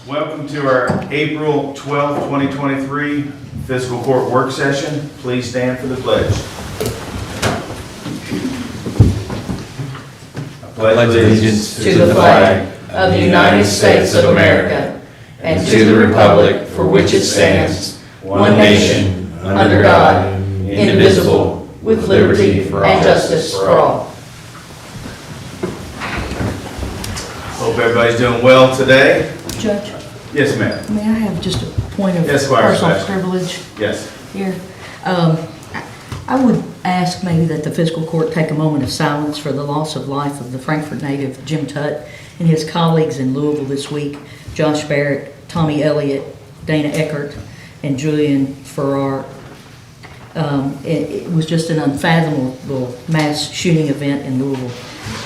Welcome to our April 12th, 2023 Fiscal Court work session. Please stand for the pledge. I pledge allegiance to the flag of the United States of America and to the republic for which it stands, one nation, under God, indivisible, with liberty and justice for all. Hope everybody's doing well today. Judge, Yes, ma'am. may I have just a point of Yes, Squire personal Sebastian. privilege Yes. here? I would ask maybe that the fiscal court take a moment of silence for the loss of life of the Frankfort native Jim Tutt and his colleagues in Louisville this week, Josh Barrett, Tommy Elliott, Dana Eckert, and Julian Farrar. It was just an unfathomable mass shooting event in Louisville.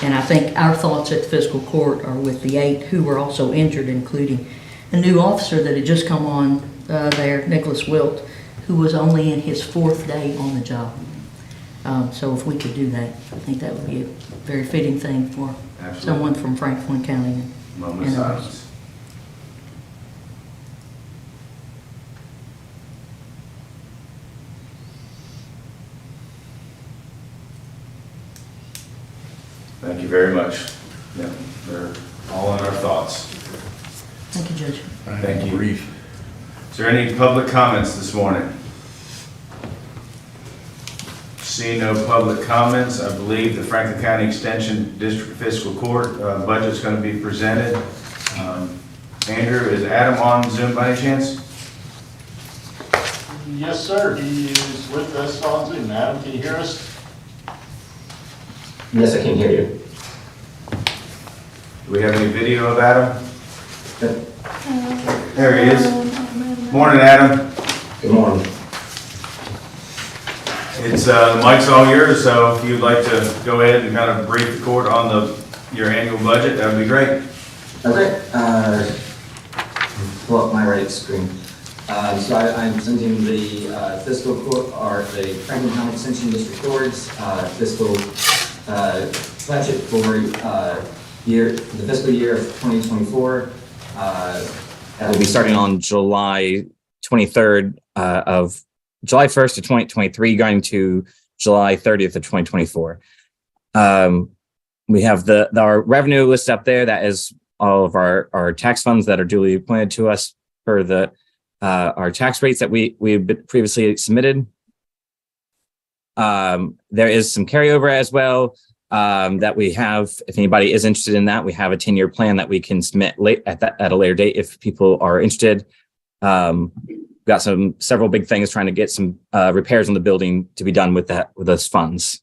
And I think our thoughts at the fiscal court are with the 8 who were also injured, including a new officer that had just come on there, Nicholas Wilt, who was only in his 4th day on the job. So if we could do that, I think that would be a very fitting thing for someone from Franklin County. Moment of silence. Thank you very much. Yeah, they're all in our thoughts. Thank you, Judge. Thank you. Is there any public comments this morning? Seeing no public comments, I believe the Franklin County Extension District Fiscal Court budget is going to be presented. Andrew, is Adam on Zoom by any chance? Yes, sir. He is with us on Zoom. Adam, can you hear us? Yes, I can hear you. Do we have any video of Adam? There he is. Morning, Adam. Good morning. It's the mic's all yours, so if you'd like to go ahead and kind of brief the court on your annual budget, that would be great. Okay. Pull up my right screen. So I'm presenting the fiscal court, or the Franklin County Extension District Court's fiscal budget for the fiscal year of 2024. That will be starting on July 23rd of July 1st of 2023, going to July 30th of 2024. We have our revenue list up there. That is all of our tax funds that are duly appointed to us for our tax rates that we previously submitted. There is some carryover as well that we have. If anybody is interested in that, we have a 10-year plan that we can submit at a later date if people are interested. We've got several big things trying to get some repairs on the building to be done with those funds.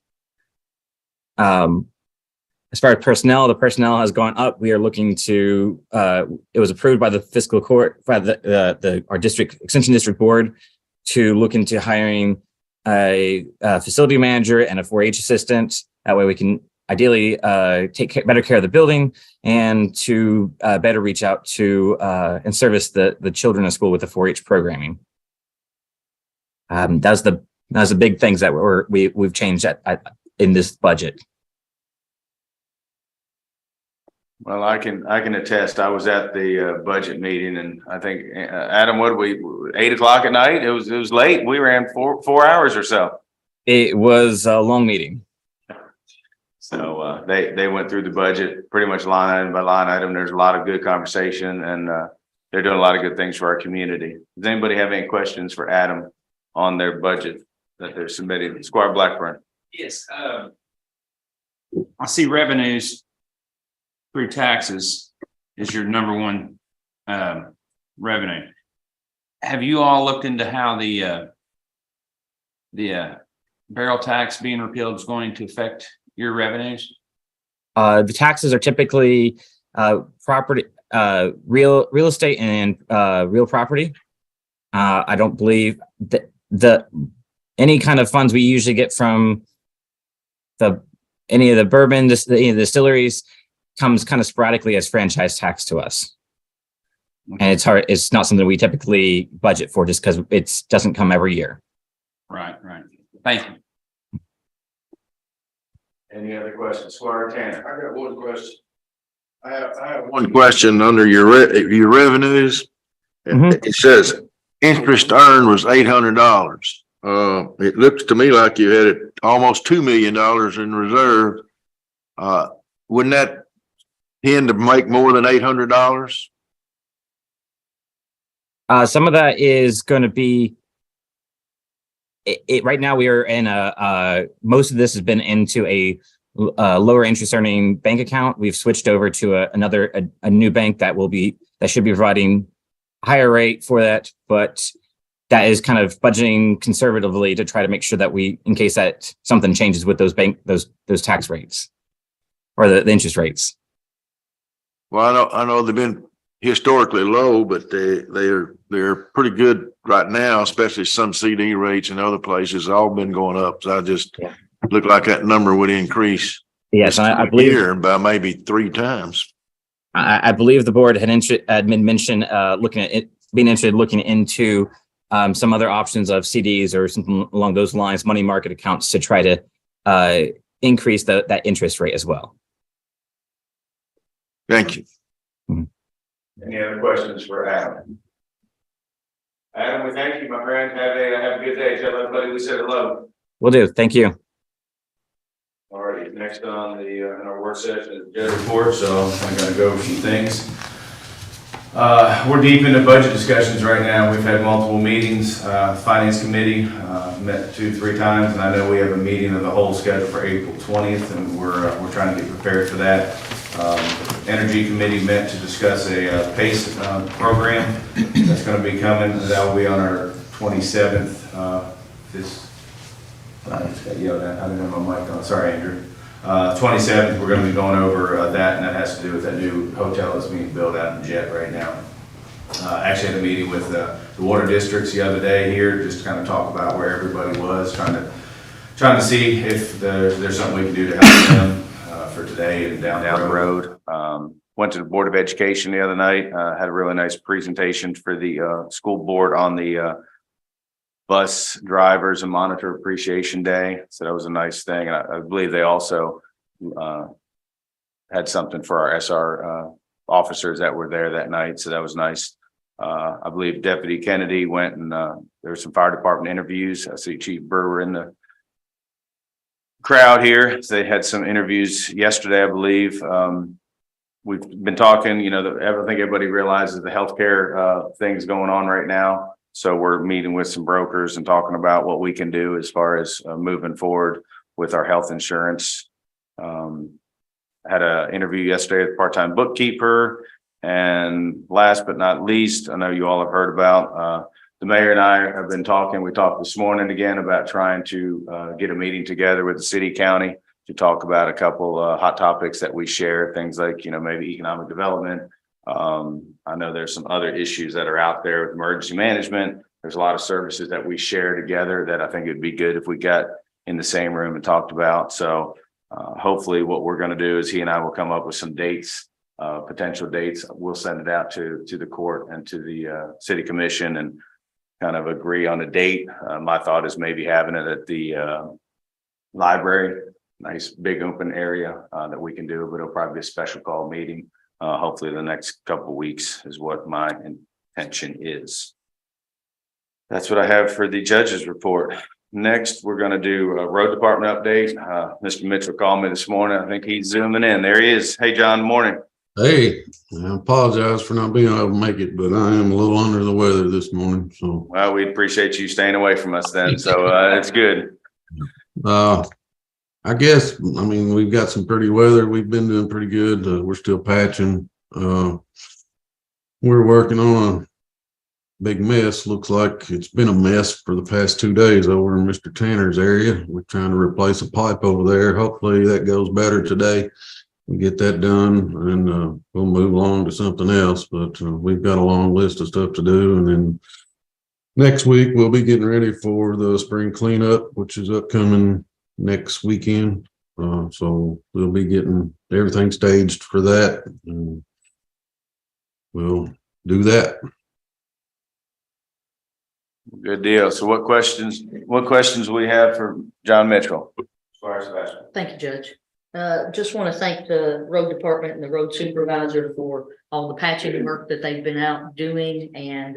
As far as personnel, the personnel has gone up. We are looking to, it was approved by the fiscal court, by our district extension district board, to look into hiring a facility manager and a 4-H assistant. That way we can ideally take better care of the building and to better reach out to and service the children in school with the 4-H programming. That's the big things that we've changed in this budget. Well, I can attest. I was at the budget meeting, and I think Adam, 8 o'clock at night? It was late. We ran 4 hours or so. It was a long meeting. So they went through the budget pretty much line item by line item. There's a lot of good conversation, and they're doing a lot of good things for our community. Does anybody have any questions for Adam on their budget that they're submitting? Squire Blackburn. Yes. I see revenues through taxes is your number one revenue. Have you all looked into how the barrel tax being repealed is going to affect your revenues? The taxes are typically property, real estate, and real property. I don't believe that any kind of funds we usually get from any of the bourbon, any of the distilleries, comes kind of sporadically as franchise tax to us. And it's hard. It's not something we typically budget for just because it doesn't come every year. Right. Thank you. Any other questions? Squire Tanner. I got one question. I have one question under your revenues. It says interest earned was $800. It looks to me like you had almost $2 million in reserve. Wouldn't that tend to make more than $800? Some of that is going to be it. Right now, we are in most of this has been into a lower interest earning bank account. We've switched over to a new bank that should be providing higher rate for that, but that is kind of budgeting conservatively to try to make sure that in case that something changes with those tax rates or the interest rates. Well, I know they've been historically low, but they're pretty good right now, especially some CD rates and other places all been going up. So I just look like that number would increase. Yes, and I believe here by maybe 3 times. I believe the board had mentioned being interested looking into some other options of CDs or something along those lines, money market accounts, to try to increase that interest rate as well. Thank you. Any other questions for Adam? Adam, we thank you, my friend. Have a good day. Tell everybody we said hello. Will do. Thank you. All right, next on in our work session is judge report, so I'm gonna go over some things. We're deep into budget discussions right now. We've had multiple meetings. Finance committee met 2-3 times, and I know we have a meeting of the whole scheduled for April 20th, and we're trying to get prepared for that. Energy committee met to discuss a PACE program that's going to be coming. That will be on our 27th. I just got yelled at. I didn't have my mic on. Sorry, Andrew. 27th, we're going to be going over that, and that has to do with that new hotel that's being built out in Jet right now. Actually had a meeting with the water districts the other day here, just to kind of talk about where everybody was, trying to see if there's something we can do to help them for today and down the road. Went to the Board of Education the other night, had a really nice presentation for the school board on the bus drivers and monitor appreciation day. So that was a nice thing. And I believe they also had something for our SR officers that were there that night. So that was nice. I believe Deputy Kennedy went and there were some fire department interviews. I see Chief Brewer in the crowd here. So they had some interviews yesterday, I believe. We've been talking, I think everybody realizes the healthcare things going on right now. So we're meeting with some brokers and talking about what we can do as far as moving forward with our health insurance. Had an interview yesterday with a part-time bookkeeper. And last but not least, I know you all have heard about the mayor and I have been talking. We talked this morning again about trying to get a meeting together with the city county to talk about a couple hot topics that we share, things like, maybe economic development. I know there's some other issues that are out there with emergency management. There's a lot of services that we share together that I think it'd be good if we got in the same room and talked about. So hopefully what we're going to do is he and I will come up with some dates, potential dates. We'll send it out to the court and to the city commission and kind of agree on a date. My thought is maybe having it at the library, nice big open area that we can do, but it'll probably be a special call meeting. Hopefully the next couple of weeks is what my intention is. That's what I have for the judge's report. Next, we're going to do a road department update. Mr. Mitchell called me this morning. I think he's zooming in. There he is. Hey, John, morning. Hey, I apologize for not being able to make it, but I am a little under the weather this morning. So, well, we appreciate you staying away from us then. So it's good. I guess, we've got some pretty weather. We've been doing pretty good. We're still patching. We're working on a big mess. Looks like it's been a mess for the past 2 days over in Mr. Tanner's area. We're trying to replace a pipe over there. Hopefully that goes better today. We get that done and we'll move along to something else. But we've got a long list of stuff to do. And then next week we'll be getting ready for the spring cleanup, which is upcoming next weekend. So we'll be getting everything staged for that. And we'll do that. Good deal. So what questions we have for John Mitchell? As far as that. Thank you, Judge. Just want to thank the road department and the road supervisor for all the patching work that they've been out doing, and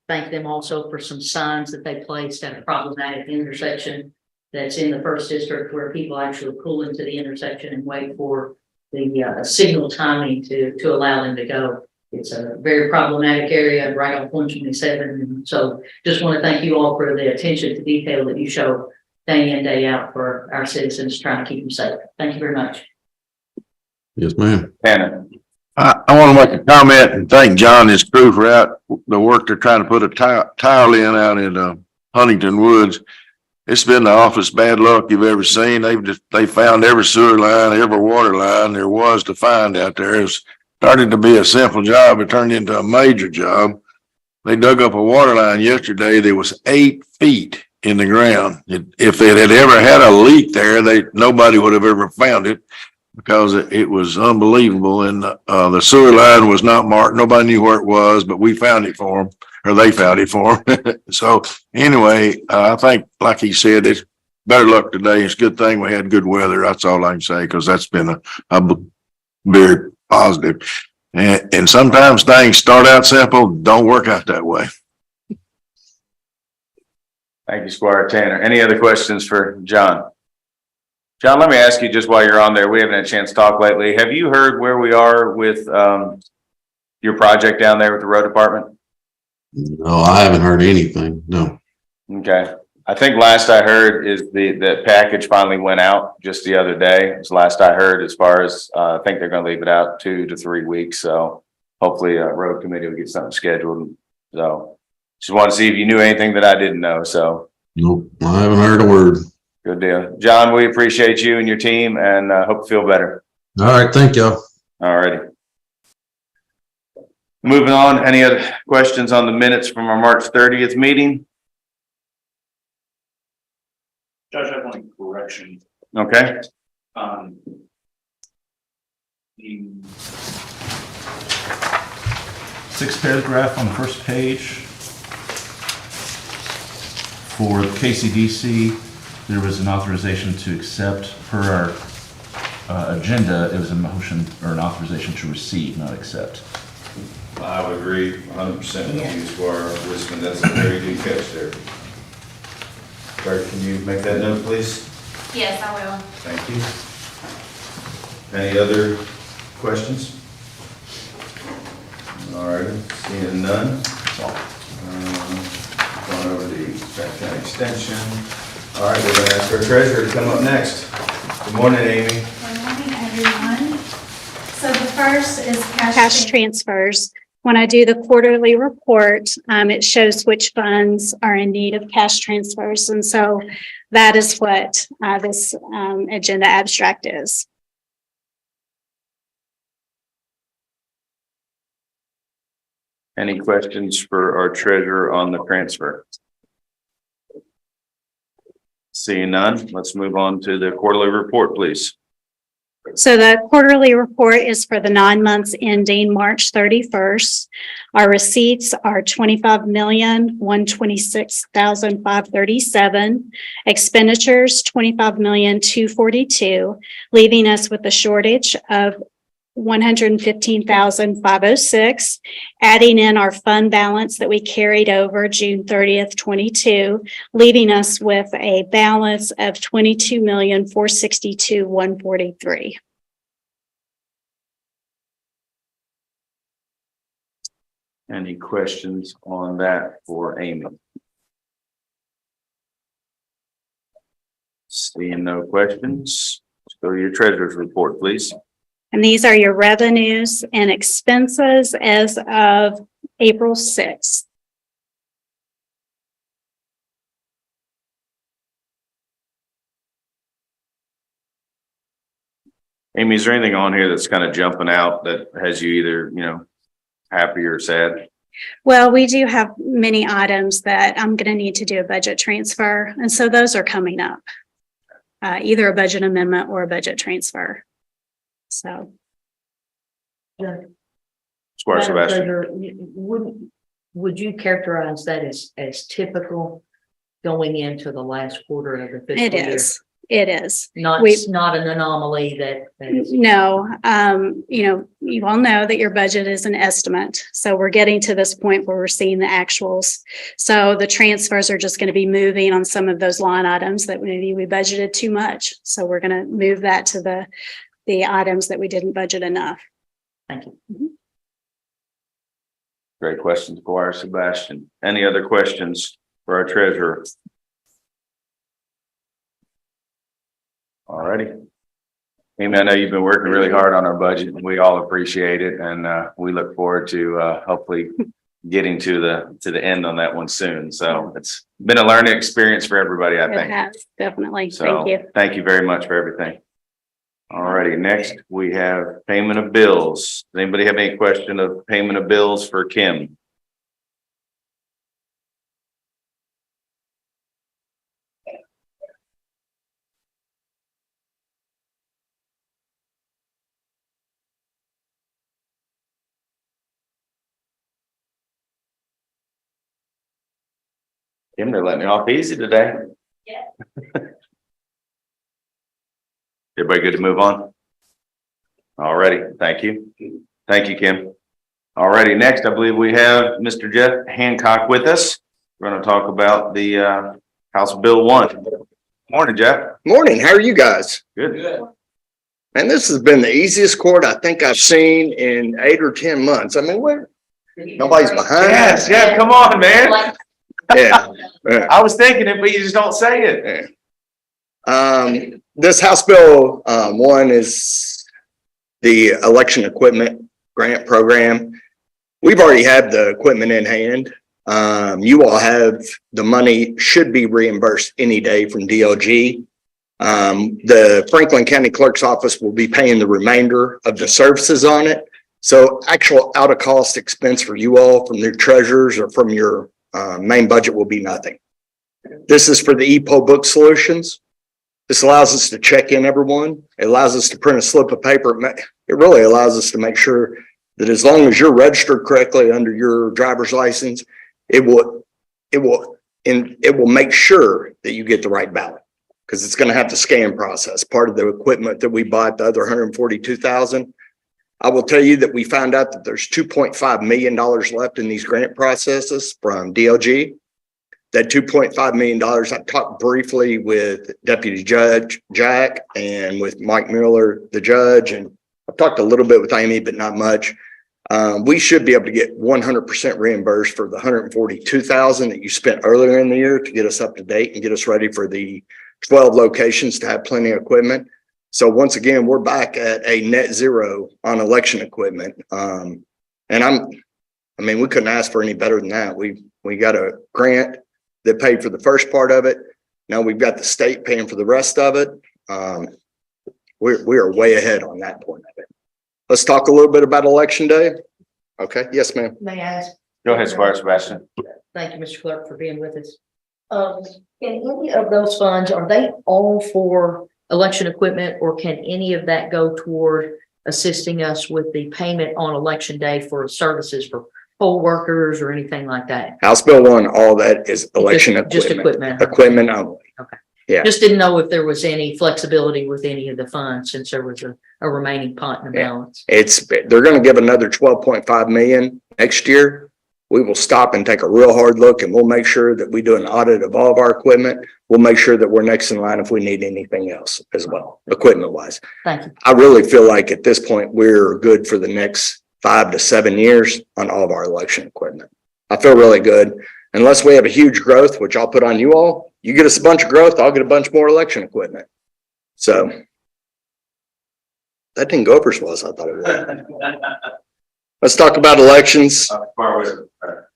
thank them also for some signs that they placed at a problematic intersection that's in the first district, where people actually pull into the intersection and wait for the signal timing to allow them to go. It's a very problematic area right off 127. And so just want to thank you all for the attention to detail that you show day in, day out for our citizens, trying to keep them safe. Thank you very much. Yes, ma'am. Hannah. I want to make a comment and thank John and his crew for the work they're trying to put a tile in out in Huntington Woods. It's been the office bad luck you've ever seen. They found every sewer line, every water line there was to find out there. It started to be a simple job. It turned into a major job. They dug up a water line yesterday that was 8 feet in the ground. If it had ever had a leak there, nobody would have ever found it, because it was unbelievable. And the sewer line was not marked. Nobody knew where it was, but we found it for them, or they found it for them. So anyway, I think, like he said, it's better luck today. It's a good thing we had good weather. That's all I can say, because that's been a very positive. And sometimes things start out simple, don't work out that way. Thank you, Squire Tanner. Any other questions for John? John, let me ask you, just while you're on there, we haven't had a chance to talk lately. Have you heard where we are with your project down there with the road department? No, I haven't heard anything. No. Okay. I think last I heard is the package finally went out just the other day. It's last I heard, as far as I think they're going to leave it out 2 to 3 weeks. So hopefully road committee will get something scheduled. So just want to see if you knew anything that I didn't know. So Nope, I haven't heard a word. good deal. John, we appreciate you and your team, and hope you feel better. All right, thank y'all. All righty. Moving on, any other questions on the minutes from our March 30th meeting? Judge, I have one correction. Okay. The sixth paragraph on the first page. For the KCDC, there was an authorization to accept. Per our agenda, it was a motion or an authorization to receive, not accept. I would agree 100% with you, Squire Wisman. That's a very good catch there. Clerk, can you make that note, please? Yes, I will. Thank you. Any other questions? All right, seeing none. Going over the Grant County Extension. All right, we're going to ask our treasurer to come up next. Good morning, Amy. Good morning, everyone. So the first is cash transfers. When I do the quarterly report, it shows which funds are in need of cash transfers. And so that is what this agenda abstract is. Any questions for our treasurer on the transfer? Seeing none, let's move on to the quarterly report, please. So the quarterly report is for the 9 months ending March 31st. Our receipts are $25,126,537. Expenditures $25,242,000, leaving us with a shortage of $115,506, adding in our fund balance that we carried over June 30th, 22, leaving us with a balance of $22,462,143. Any questions on that for Amy? Seeing no questions, let's go to your treasurer's report, please. And these are your revenues and expenses as of April 6th. Amy, is there anything on here that's kind of jumping out that has you either, happy or sad? Well, we do have many items that I'm going to need to do a budget transfer. And so those are coming up, either a budget amendment or a budget transfer. So. Squire Sebastian. Would you characterize that as typical going into the last quarter of the fiscal year? It is. it is. Not, We- not an anomaly that is. No, you all know that your budget is an estimate. So we're getting to this point where we're seeing the actuals. So the transfers are just going to be moving on some of those line items that maybe we budgeted too much. So we're going to move that to the items that we didn't budget enough. Thank you. Great questions, Squire Sebastian. Any other questions for our treasurer? All righty. Amy, I know you've been working really hard on our budget and we all appreciate it. And we look forward to hopefully getting to the end on that one soon. So it's been a learning experience for everybody, I It think. has, definitely. So Thank you. thank you very much for everything. All righty, next we have payment of bills. Does anybody have any question of payment of bills for Kim? Kim, they're letting me off easy today. Yeah. Everybody good to move on? All righty, thank you. Thank you, Kim. All righty, next, I believe we have Mr. Jeff Hancock with us. We're going to talk about the House Bill 1. Morning, Jeff. Morning, how are you guys? Good. And this has been the easiest court I think I've seen in 8 or 10 months. I mean, nobody's behind. Yes, yeah, come on, man. Yeah. Yeah. I was thinking it, but you just don't say it. This House Bill 1 is the election equipment grant program. We've already had the equipment in hand. You all have the money, should be reimbursed any day from DLG. The Franklin County Clerk's Office will be paying the remainder of the services on it. So actual out of cost expense for you all from your treasurers or from your main budget will be nothing. This is for the ePoll book solutions. This allows us to check in everyone. It allows us to print a slip of paper. It really allows us to make sure that as long as you're registered correctly under your driver's license, it will make sure that you get the right ballot, because it's going to have the scan process. Part of the equipment that we bought, the other 142,000. I will tell you that we found out that there's $2.5 million left in these grant processes from DLG. That $2.5 million, I talked briefly with Deputy Judge Jack and with Mike Miller, the judge, and I've talked a little bit with Amy, but not much. We should be able to get 100% reimbursed for the 142,000 that you spent earlier in the year to get us up to date and get us ready for the 12 locations to have plenty of equipment. So once again, we're back at a net zero on election equipment. And we couldn't ask for any better than that. We got a grant that paid for the first part of it. Now we've got the state paying for the rest of it. We are way ahead on that point of it. Let's talk a little bit about Election Day. Okay, yes, ma'am. May I ask? Go ahead, Squire Sebastian. Thank you, Mr. Clerk, for being with us. Can any of those funds, are they all for election equipment, or can any of that go toward assisting us with the payment on election day for services for poll workers or anything like that? House Bill 1, all that is election equipment. Just equipment. Equipment only. Okay. Yeah. Just didn't know if there was any flexibility with any of the funds, since there was a remaining pot in the balance. They're going to give another 12.5 million next year. We will stop and take a real hard look, and we'll make sure that we do an audit of all of our equipment. We'll make sure that we're next in line if we need anything else as well, equipment wise. Thank you. I really feel like at this point, we're good for the next 5 to 7 years on all of our election equipment. I feel really good. Unless we have a huge growth, which I'll put on you all, you get us a bunch of growth, I'll get a bunch more election equipment. So that didn't go over as well as I thought it would. Let's talk about elections.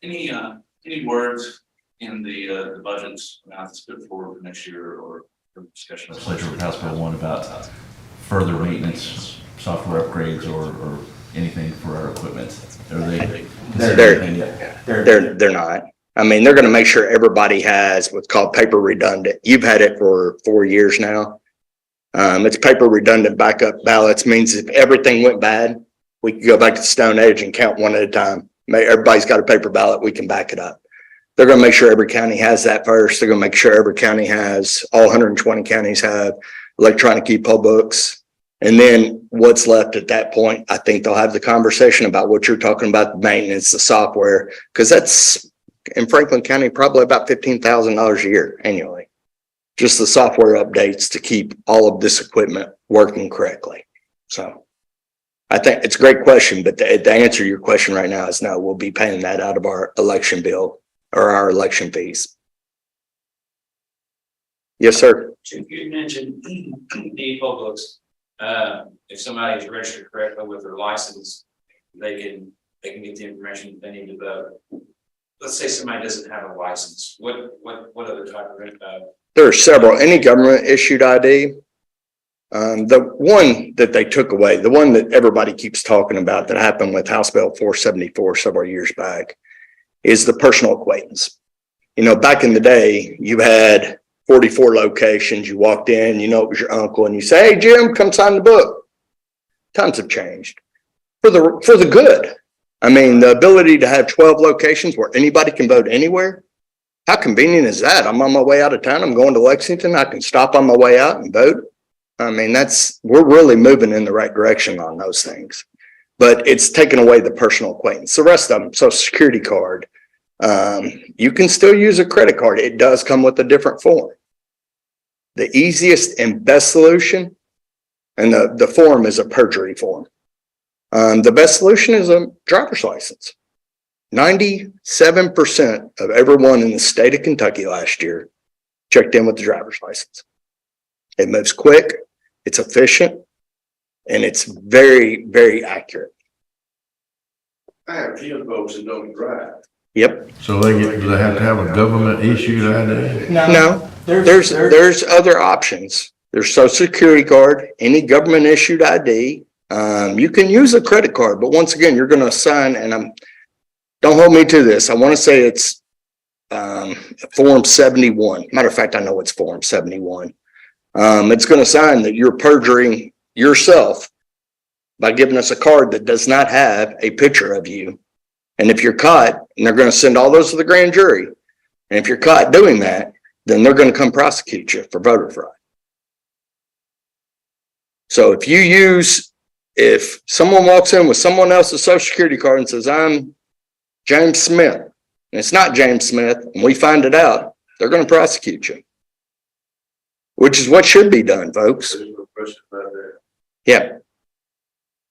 Any words in the budgets amounts put forward for next year or discussion of legislature with House Bill 1 about further maintenance, software upgrades, or anything for our equipment? Are They're not. I mean, they're going to make sure everybody has what's called paper redundant. You've had it for 4 years now. It's paper redundant backup ballots. Means if everything went bad, we can go back to the Stone Age and count one at a time. Everybody's got a paper ballot. We can back it up. they're gonna make sure every county has that first. They're gonna make sure every county has, all 120 counties have electronic e-poll books. And then what's left at that point, I think they'll have the conversation about what you're talking about, the maintenance, the software, because that's in Franklin County, probably about $15,000 a year annually. Just the software updates to keep all of this equipment working correctly. So I think it's a great question, but the answer to your question right now is no, we'll be paying that out of our election bill or our election fees. Yes, sir. You mentioned the poll books. If somebody is registered correctly with their license, they can get the information they need to vote. Let's say somebody doesn't have a license. What other type of There are several, any government issued ID. The one that they took away, the one that everybody keeps talking about that happened with House Bill 474 several years back, is the personal acquaintance. You know, back in the day, you had 44 locations. You walked in, you know, it was your uncle, and you say, "Hey, Jim, come sign the book." Times have changed for the good. I mean, the ability to have 12 locations where anybody can vote anywhere. How convenient is that? I'm on my way out of town. I'm going to Lexington. I can stop on my way out and vote. I mean, we're really moving in the right direction on those things, but it's taken away the personal acquaintance. The rest of them, Social Security card, you can still use a credit card. It does come with a different form. The easiest and best solution, and the form is a perjury form. The best solution is a driver's license. 97% of everyone in the state of Kentucky last year checked in with the driver's license. It moves quick, it's efficient, and it's very, very accurate. I have 10 folks that don't drive. Yep. So do they have to have a government issued ID? No, there's other options. There's Social Security card, any government issued ID. You can use a credit card, but once again, you're going to assign, and don't hold me to this. I want to say it's Form 71. Matter of fact, I know it's Form 71. It's going to sign that you're perjuring yourself by giving us a card that does not have a picture of you. And if you're caught, and they're going to send all those to the grand jury, and if you're caught doing that, then they're going to come prosecute you for voter fraud. So if someone walks in with someone else's Social Security card and says, "I'm James Smith," and it's not James Smith, and we find it out, they're going to prosecute you. Which is what should be done, folks. There's no question about that. Yeah.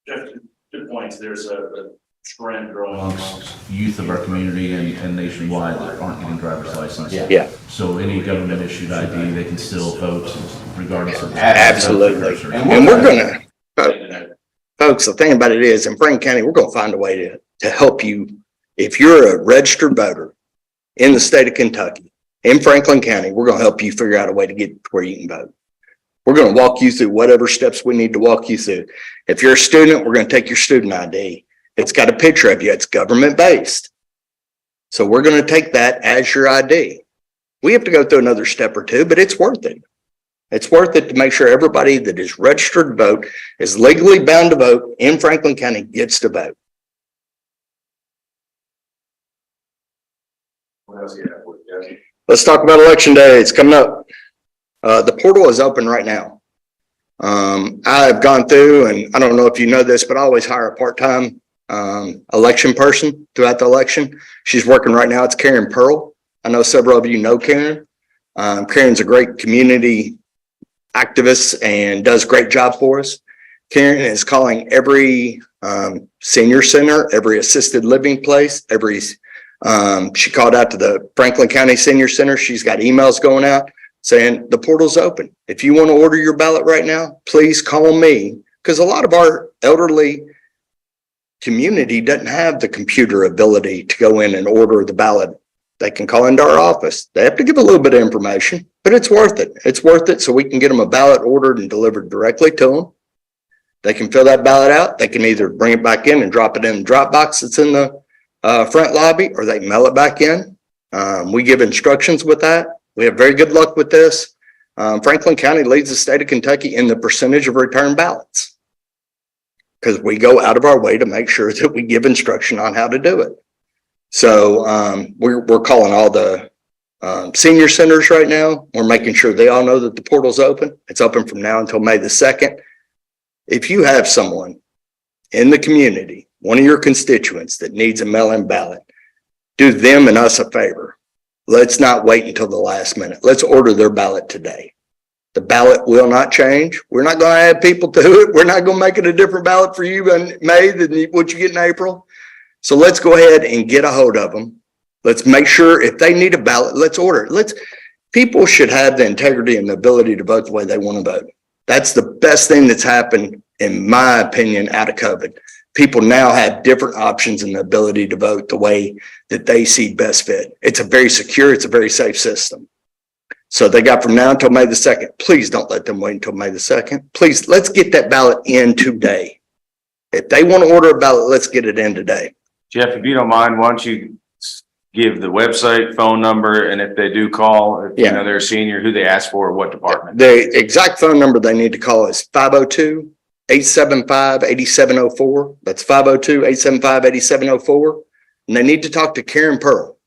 Jeff, good points. There's a trend growing amongst youth of our community and nationwide that aren't getting driver's license. Yeah. So any government issued ID, they can still vote regardless of. Absolutely. And we're gonna, folks, the thing about it is, in Franklin County, we're gonna find a way to help you. If you're a registered voter in the state of Kentucky, in Franklin County, we're gonna help you figure out a way to get to where you can vote. We're gonna walk you through whatever steps we need to walk you through. If you're a student, we're gonna take your student ID. It's got a picture of you. It's government based. So we're going to take that as your ID. We have to go through another step or two, but it's worth it. It's worth it to make sure everybody that is registered to vote, is legally bound to vote in Franklin County, gets to vote. What else do you have for you? Let's talk about election day. It's coming up. The portal is open right now. I've gone through, and I don't know if you know this, but I always hire a part-time election person throughout the election. She's working right now. It's Karen Pearl. I know several of you know Karen. Karen's a great community activist and does a great job for us. Karen is calling every senior center, every assisted living place, she called out to the Franklin County Senior Center. She's got emails going out saying the portal's open. If you want to order your ballot right now, please call me, because a lot of our elderly community doesn't have the computer ability to go in and order the ballot. They can call into our office. They have to give a little bit of information, but it's worth it. It's worth it so we can get them a ballot ordered and delivered directly to them. They can fill that ballot out. They can either bring it back in and drop it in the drop box that's in the front lobby, or they mail it back in. We give instructions with that. We have very good luck with this. Franklin County leads the state of Kentucky in the percentage of return ballots, because we go out of our way to make sure that we give instruction on how to do it. So, we're calling all the, senior centers right now. We're making sure they all know that the portal's open. It's open from now until May the 2nd. If you have someone in the community, one of your constituents that needs a mail-in ballot, do them and us a favor. Let's not wait until the last minute. Let's order their ballot today. The ballot will not change. We're not going to add people to it. We're not going to make it a different ballot for you in May than what you get in April. So let's go ahead and get a hold of them. Let's make sure if they need a ballot, let's order it. People should have the integrity and the ability to vote the way they want to vote. That's the best thing that's happened, in my opinion, out of COVID. People now have different options and the ability to vote the way that they see best fit. It's a very secure, it's a very safe system. So they got from now until May the 2nd. Please don't let them wait until May the 2nd. Please, let's get that ballot in today. If they want to order a ballot, let's get it in today. Jeff, if you don't mind, why don't you give the website, phone number, and if they do call, if you know they're a senior, who they ask for, what department? The exact phone number they need to call is 502-875-8704. That's 502-875-8704. And they need to talk to Karen Pearl.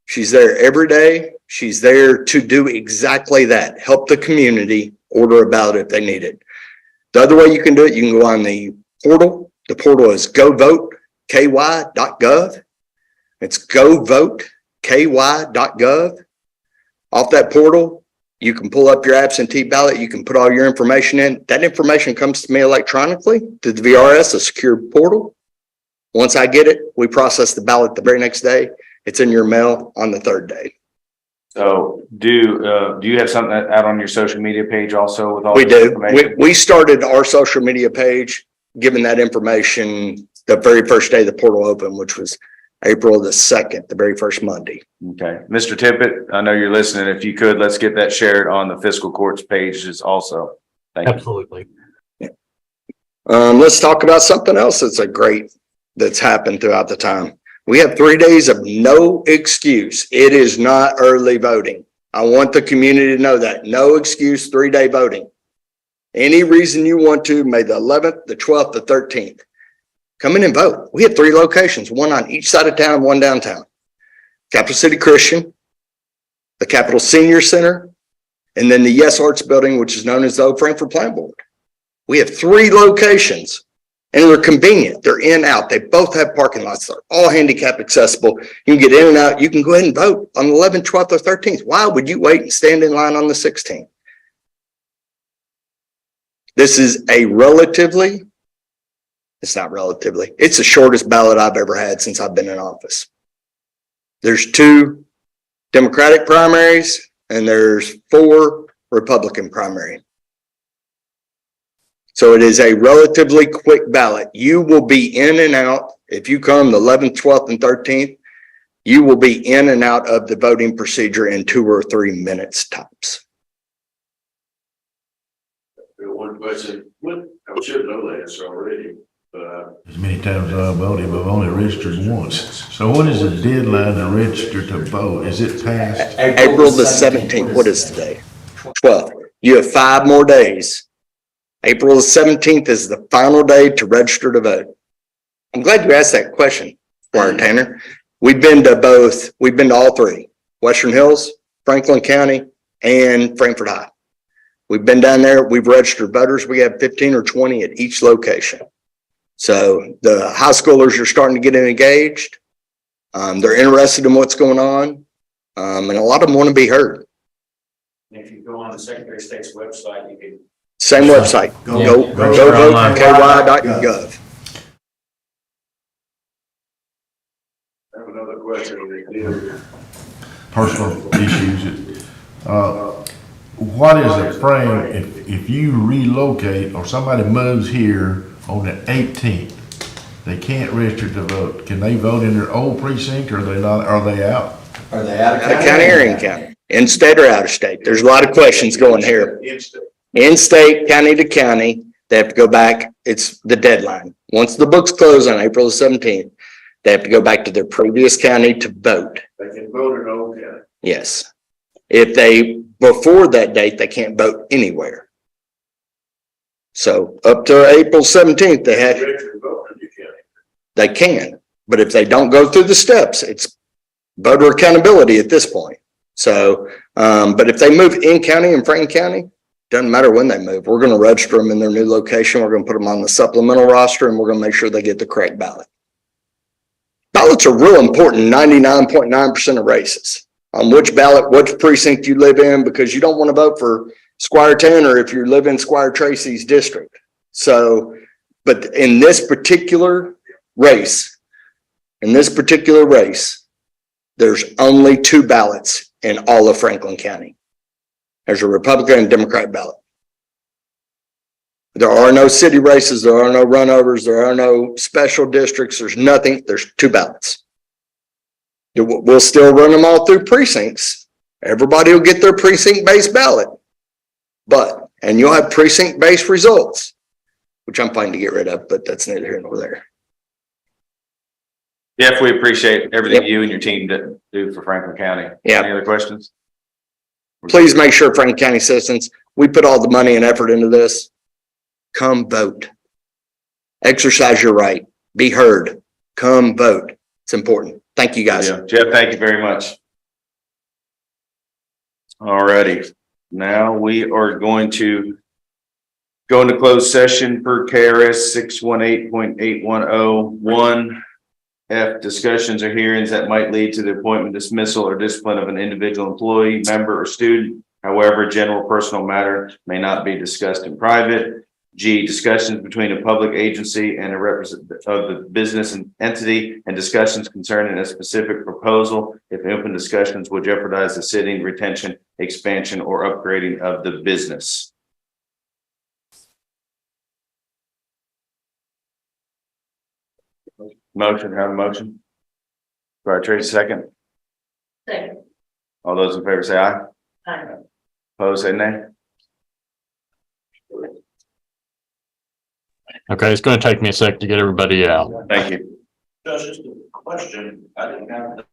She's there every day. She's there to do exactly that. Help the community order a ballot if they need it. The other way you can do it, you can go on the portal. The portal is govoteky.gov. It's govoteky.gov. Off that portal, you can pull up your absentee ballot. You can put all your information in. That information comes to me electronically through the VRS, a secure portal. Once I get it, we process the ballot the very next day. It's in your mail on the third day. So do you have something out on your social media page also with all We this do. information? We started our social media page, giving that information the very first day the portal opened, which was April the 2nd, the very first Monday. Okay. Mr. Tippett, I know you're listening. If you could, let's get that shared on the fiscal court's pages also. Thank you. Absolutely. Let's talk about something else that's happened throughout the time. We have 3 days of no excuse. It is not early voting. I want the community to know that. No excuse, 3-day voting. Any reason you want to, May the 11th, the 12th, the 13th. Come in and vote. We have 3 locations, one on each side of town and one downtown. Capital City Christian, the Capital Senior Center, and then the Yes Arts Building, which is known as the Old Frankfurt Plant Board. We have 3 locations. And they're convenient. They're in, out. They both have parking lots. They're all handicap accessible. You can get in and out. You can go ahead and vote on the 11th, 12th, or 13th. Why would you wait and stand in line on the 16th? This is it's the shortest ballot I've ever had since I've been in office. There's 2 Democratic primaries and there's 4 Republican primaries. So it is a relatively quick ballot. You will be in and out. If you come the 11th, 12th, and 13th, you will be in and out of the voting procedure in 2 or 3 minutes tops. One question, I should know the answer already, but. As many times as I voted, but I've only registered once. So what is the deadline to register to vote? Is it past? April the 17th. What is today? 12th. You have 5 more days. April the 17th is the final day to register to vote. I'm glad you asked that question, Squire Tanner. We've been to all 3, Western Hills, Franklin County, and Frankfurt High. We've been down there. We've registered voters. We have 15 or 20 at each location. So the high schoolers are starting to get engaged. They're interested in what's going on. And a lot of them want to be heard. If you go on the Secretary of State's website, you can. Same website. Govoteky.gov. I have another question. Personal issues. What is the frame if you relocate or somebody moves here on the 18th? They can't register to vote. Can they vote in their old precinct or are they not? Are they out? Are they out of County or in county? In state or out of state? There's a lot of questions going here. In state, county to county, they have to go back. It's the deadline. Once the books close on April the 17th, they have to go back to their previous county to vote. They can vote in Old County. Yes. Before that date, they can't vote anywhere. So up to April 17th, they can. But if they don't go through the steps, it's voter accountability at this point. So, but if they move in county and Franklin County, doesn't matter when they move, we're going to register them in their new location. We're going to put them on the supplemental roster and we're going to make sure they get the correct ballot. Ballots are real important, 99.9% of races on which ballot, which precinct you live in, because you don't want to vote for Squire Tanner if you live in Squire Tracy's district. So, but in this particular race, there's only 2 ballots in all of Franklin County. There's a Republican and Democrat ballot. There are no city races. There are no runovers. There are no special districts. There's nothing. There's 2 ballots. We'll still run them all through precincts. Everybody will get their precinct-based ballot. And you'll have precinct-based results, which I'm fine to get rid of, but that's neither here nor there. Jeff, we appreciate everything you and your team do for Franklin County. Yeah. Any other questions? Please make sure Franklin County citizens, we put all the money and effort into this. Come vote. Exercise your right. Be heard. Come vote. It's important. Thank you, guys. Yeah. Jeff, thank you very much. All righty. Now we are going to go into closed session per KRS 618.810(1) F, discussions or hearings that might lead to the appointment, dismissal, or discipline of an individual employee, member, or student. However, general personal matter may not be discussed in private. G, discussions between a public agency and a representative of the business and entity, and discussions concerning a specific proposal if open discussions will jeopardize the sitting, retention, expansion, or upgrading of the business. Motion, have a motion. Right, Tracy, second. Second. All those in favor say aye. Aye. Opposed, say nay. Okay, it's going to take me a sec to get everybody out. Thank you. Just a question, I didn't have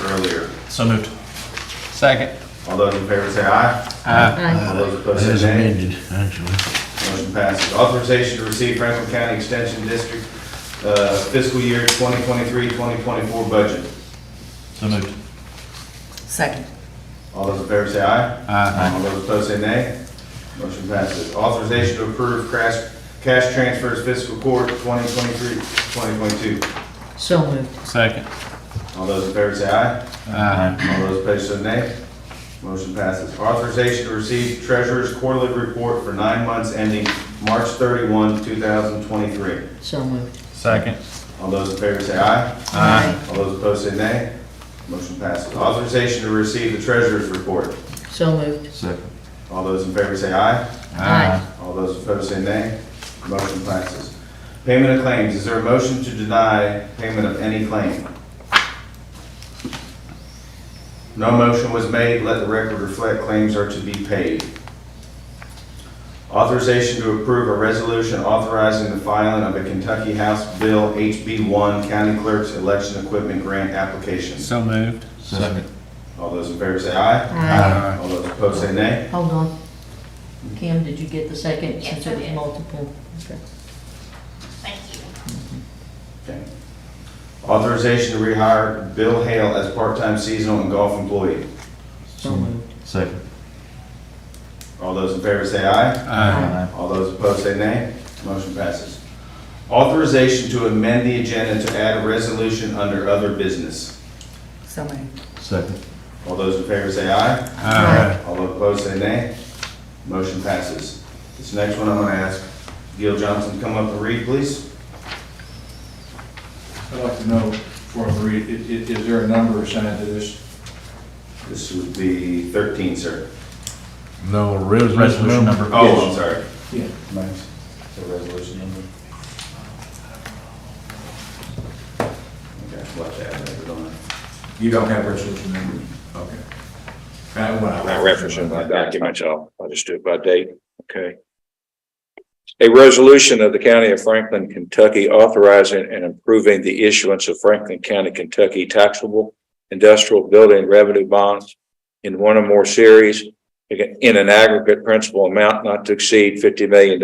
earlier. So moved. Second. All those in favor say aye. Aye. All those opposed As say nay. amended, actually. Motion passes. Authorization to receive Franklin County Extension District fiscal year 2023-2024 budget. So moved. Second. All those in favor say aye. Aye. All those opposed say nay. Motion passes. Authorization to approve cash transfers fiscal court 2023-2022. So moved. Second. All those in favor say aye. Aye. All those opposed say nay. Motion passes. Authorization to receive treasurer's quarterly report for 9 months ending March 31, 2023. So moved. Second. All those in favor say aye. Aye. All those opposed say nay. Motion passes. Authorization to receive the treasurer's report. So moved. Second. All those in favor say aye. Aye. All those opposed say nay. Motion passes. Payment of claims. Is there a motion to deny payment of any claim? No motion was made. Let the record reflect claims are to be paid. Authorization to approve a resolution authorizing the filing of a Kentucky House Bill HB1 County Clerk's Election Equipment Grant Application. So moved. Second. All those in favor say aye. Aye. All those opposed say nay. Hold on. Kim, did you get the second since it was multiple? Okay. Thank you. Okay. Authorization to rehire Bill Hale as part-time seasonal and golf employee. So moved. Second. All those in favor say aye. Aye. All those opposed say nay. Motion passes. Authorization to amend the agenda to add a resolution under other business. So moved. Second. All those in favor say aye. Aye. All those opposed say nay. Motion passes. This next one I'm going to ask Gil Johnson to come up and read, please. I'd like to know, before I read, is there a number assigned to this? This would be 13, sir. No, resolution number. Oh, I'm sorry. Yeah. Nice. The resolution number. Okay, watch that, later, don't I? You don't have resolution number? Okay. When I reference in my documents, I'll just do it by date, okay? A resolution of the County of Franklin, Kentucky, authorizing and approving the issuance of Franklin County, Kentucky taxable industrial building revenue bonds in one or more series in an aggregate principal amount not to exceed $50 million,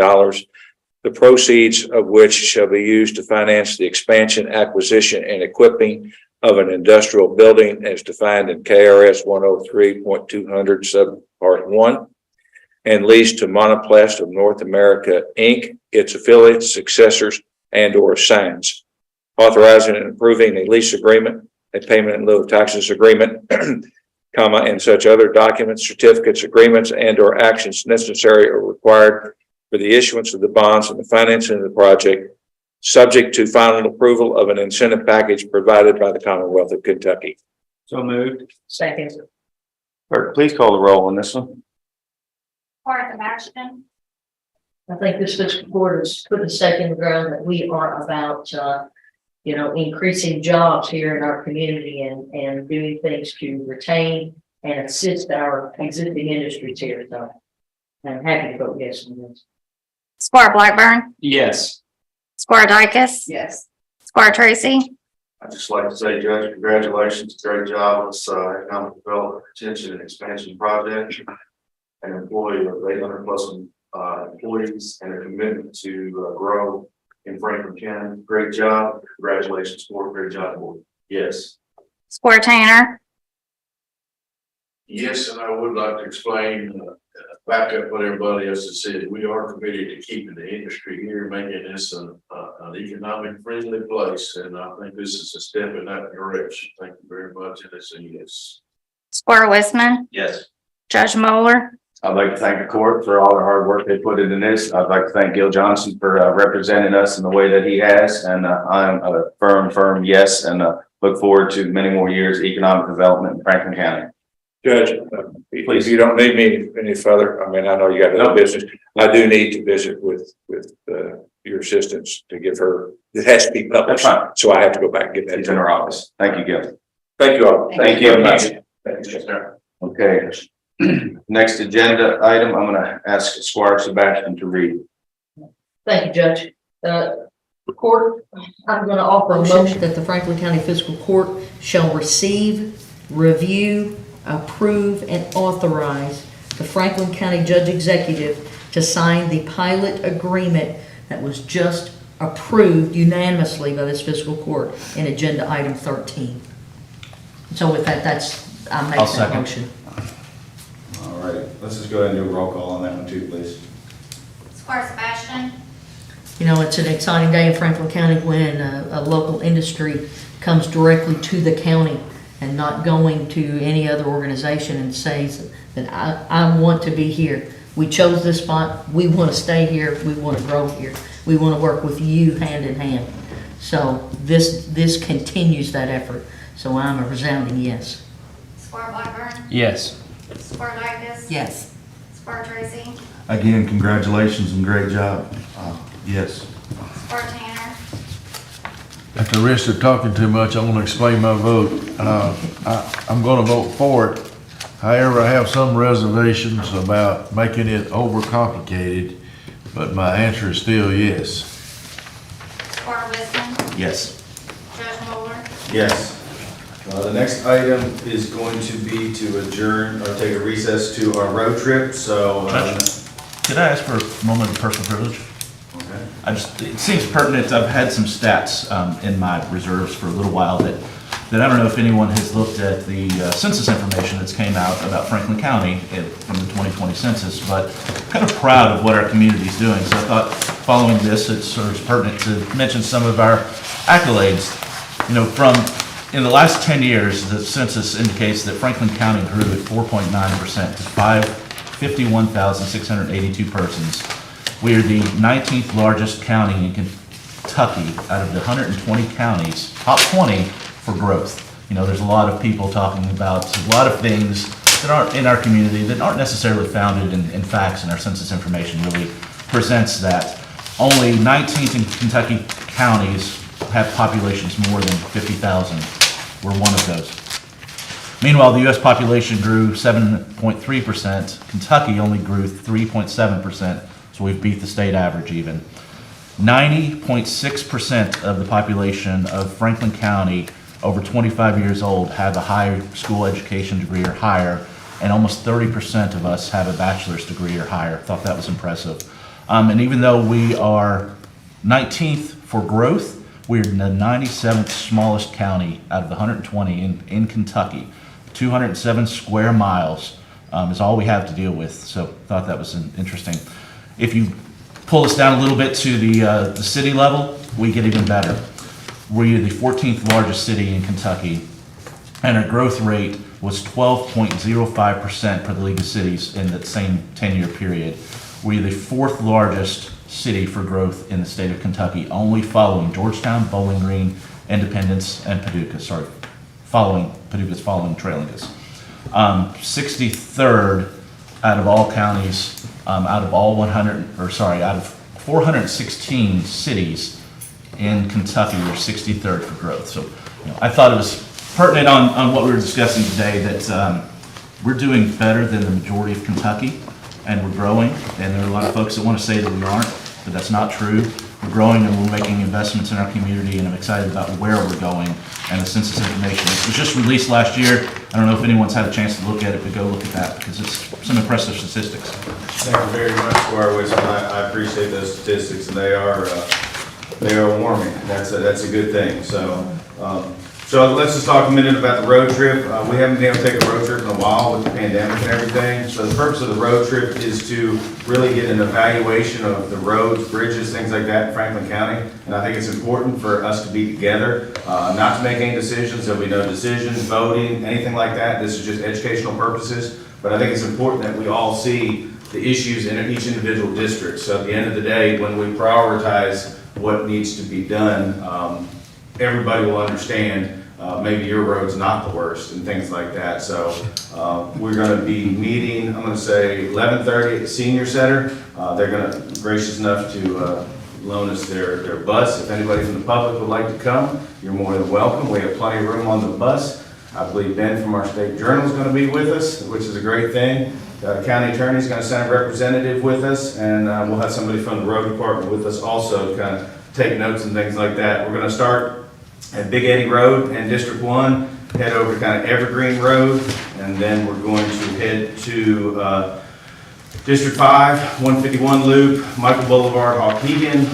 the proceeds of which shall be used to finance the expansion, acquisition, and equipping of an industrial building as defined in KRS 103.200 subpart 1 and leased to Monoplast of North America, Inc., its affiliates, successors, and or assigns. Authorizing and approving a lease agreement, a payment in lieu of taxes agreement, comma, and such other documents, certificates, agreements, and or actions necessary or required for the issuance of the bonds and the financing of the project, subject to final approval of an incentive package provided by the Commonwealth of Kentucky. So moved. Second. Clerk, please call the roll on this one. Martha Ashton, I think this fiscal court has put a stake in the ground that we are about, increasing jobs here in our community and doing things to retain and assist our existing industries here. So I'm happy to vote yes on this. Squire Blackburn, Yes. Squire Dykus, Yes. Squire Tracy, I'd just like to say, Judge, congratulations, great job on this economic development, retention and expansion project. An employee of 800 plus employees and a commitment to grow in Franklin County. Great job. Congratulations, board. Great job, board. Yes. Squire Tanner, Yes, and I would like to explain, back up what everybody else has said. We are committed to keeping the industry here, making this an economic friendly place. And I think this is a step in that direction. Thank you very much. And it's a yes. Squire Westman, Yes. Judge Moeller, I'd like to thank the court for all the hard work they put into this. I'd like to thank Gil Johnson for representing us in the way that he has. And I'm a firm yes, and look forward to many more years of economic development in Franklin County. Judge, if you don't need me any further, I mean, I know you got other business. I do need to visit with your assistants to give her, it has to be published. That's fine. So I have to go back and get that. He's in our office. Thank you, Gil. Thank you all. Thank you very much. Thank you, sir. Okay. Next agenda item, I'm going to ask Squire Sebastian to read. Thank you, Judge. Court, I'm going to offer a motion that the Franklin County Fiscal Court shall receive review, approve, and authorize the Franklin County Judge Executive to sign the pilot agreement that was just approved unanimously by this fiscal court in agenda item 13. So with that, I make I'll that second. motion. All right, let's just go ahead and do a roll call on that one too, please. Squire Sebastian, You know, it's an exciting day in Franklin County when a local industry comes directly to the county and not going to any other organization and says that I want to be here. We chose this spot, we want to stay here, we want to grow here, we want to work with you hand in hand. So this continues that effort, so I'm a resounding yes. Squire Blackburn, Yes. Squire Davis. Yes. Squire Tracy, Again, congratulations and great job. Yes. Squire Tanner, At the risk of talking too much, I want to explain my vote. I'm going to vote for it. However, I have some reservations about making it overcomplicated, but my answer is still yes. Squire Wisdom, Yes. Judge Mueller, Yes. The next item is going to be to adjourn or take a recess to our road trip, so. Could I ask for a moment of personal privilege? Okay. It seems pertinent. I've had some stats in my reserves for a little while that I don't know if anyone has looked at the census information that's came out about Franklin County from the 2020 census, but kind of proud of what our community is doing. So I thought following this, it's sort of pertinent to mention some of our accolades. You know, in the last 10 years, the census indicates that Franklin County grew at 4.9% to 51,682 persons. We are the 19th largest county in Kentucky out of the 120 counties, top 20 for growth. You know, there's a lot of people talking about a lot of things that aren't in our community that aren't necessarily founded in facts, and our census information really presents that. Only 19 in Kentucky counties have populations more than 50,000. We're one of those. Meanwhile, the U.S. population grew 7.3%. Kentucky only grew 3.7%, so we've beat the state average even. 90.6% of the population of Franklin County over 25 years old have a higher school education degree or higher, and almost 30% of us have a bachelor's degree or higher. Thought that was impressive. And even though we are 19th for growth, we're the 97th smallest county out of the 120 in Kentucky. 207 square miles is all we have to deal with, so thought that was interesting. If you pull us down a little bit to the city level, we get even better. We're the 14th largest city in Kentucky, and our growth rate was 12.05% for the League of Cities in that same 10-year period. We're the fourth largest city for growth in the state of Kentucky, only following Georgetown, Bowling Green, Independence, and Paducah. Paducah's following, trailing us. 63rd out of all counties, out of 416 cities in Kentucky, we're 63rd for growth. So, I thought it was pertinent on what we were discussing today that we're doing better than the majority of Kentucky, and we're growing. And there are a lot of folks that want to say that we aren't, but that's not true. We're growing and we're making investments in our community, and I'm excited about where we're going and the census information. It was just released last year. I don't know if anyone's had a chance to look at it, but go look at that because it's some impressive statistics. Thank you very much, Squire Wisdom. I appreciate those statistics, and they are warming. That's a good thing. So let's just talk a minute about the road trip. We haven't been able to take a road trip in a while with the pandemic and everything. So the purpose of the road trip is to really get an evaluation of the roads, bridges, things like that in Franklin County. And I think it's important for us to be together, not to make any decisions. There'll be no decisions, voting, anything like that. This is just educational purposes. But I think it's important that we all see the issues in each individual district. So at the end of the day, when we prioritize what needs to be done, everybody will understand maybe your road's not the worst and things like that. So we're going to be meeting, I'm going to say 11:30 at the senior center. They're going to be gracious enough to loan us their bus. If anybody from the public would like to come, you're more than welcome. We have plenty of room on the bus. I believe Ben from our state journal is going to be with us, which is a great thing. The county attorney is going to send a representative with us, and we'll have somebody from the road department with us also to kind of take notes and things like that. We're going to start at Big Eddy Road and District 1, head over to kind of Evergreen Road, and then we're going to head to, District 5, 151 Loop, Michael Boulevard, Waukegan.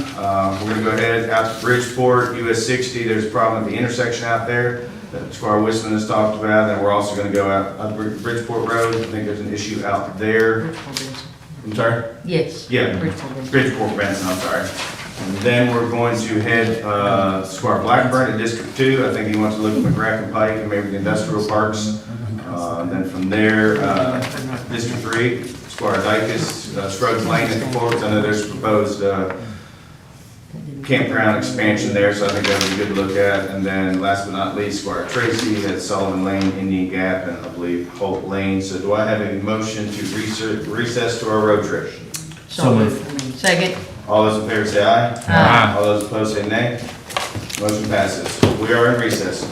We're gonna go ahead out to Bridgeport, US 60. There's a problem at the intersection out there that Squire Whistling has talked about. And we're also gonna go out Bridgeport Road. I think there's an issue out there. I'm sorry? Yes. Yeah, Bridgeport Benson, I'm sorry. And then we're going to head, Squire Blackburn to District 2. I think he wants to look at McGrath and Pike and maybe the industrial parks. Then from there, District 3. Squire Dykes, Scruggs Lane at the Forks. I know there's proposed campground expansion there, so I think that would be good to look at. And then last but not least, Squire Tracy at Sullivan Lane, Indian Gap, and I believe Holt Lane. So do I have a motion to recess to our road trip? So moved. Second. All those in favor say aye. Aye. All those opposed say nay. Motion passes. We are in recess.